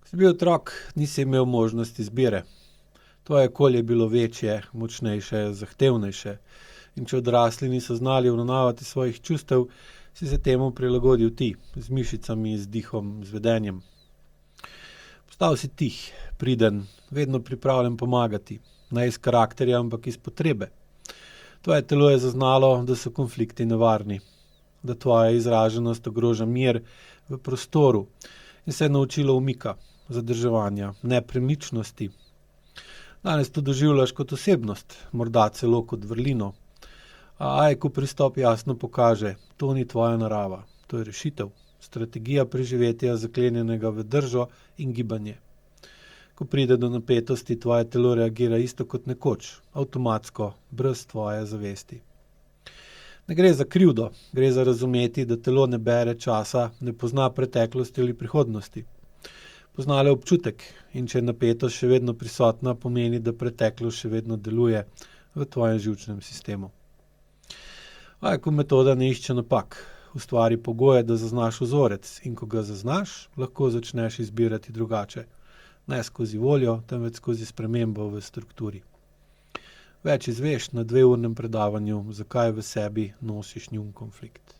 Ko si bil otrok, nisi imel možnosti izbire. Tvoje okolje je bilo večje, močnejše, zahtevnejše. In če odrasli niso znali obravnavati svojih čustev, si se temu prilagodil ti, z mišicami, z dihom, z vedenjem. Postal si tih, priden, vedno pripravljen pomagati, ne iz karakterja, ampak iz potrebe. Tvoje telo je zaznalo, da so konflikti nevarni, da tvoja izraženost ogroža mir v prostoru in se je naučilo umika, zadrževanja, nepremičnosti. Danes to doživljaš kot osebnost, morda celo kot vrlino. A Ajku pristop jasno pokaže, to ni tvoja narava, to je rešitev, strategija preživetja zaklenjenega v držo in gibanje. Ko pride do napetosti, tvoje telo reagira isto kot nekoč, avtomatsko, brez tvoje zavesti. Ne gre za krivdo, gre za razumeti, da telo ne bere časa, ne pozna preteklosti ali prihodnosti. Pozna le občutek in če je napetost še vedno prisotna, pomeni, da preteklost še vedno deluje v tvojem živčnem sistemu. Ajku metoda ne išče napak, ustvari pogoje, da zaznaš vzorec in ko ga zaznaš, lahko začneš izbirati drugače. Ne skozi voljo, temveč skozi spremembo v strukturi. Več izveš na 2-urnem predavanju, zakaj v sebi nosiš njun konflikt.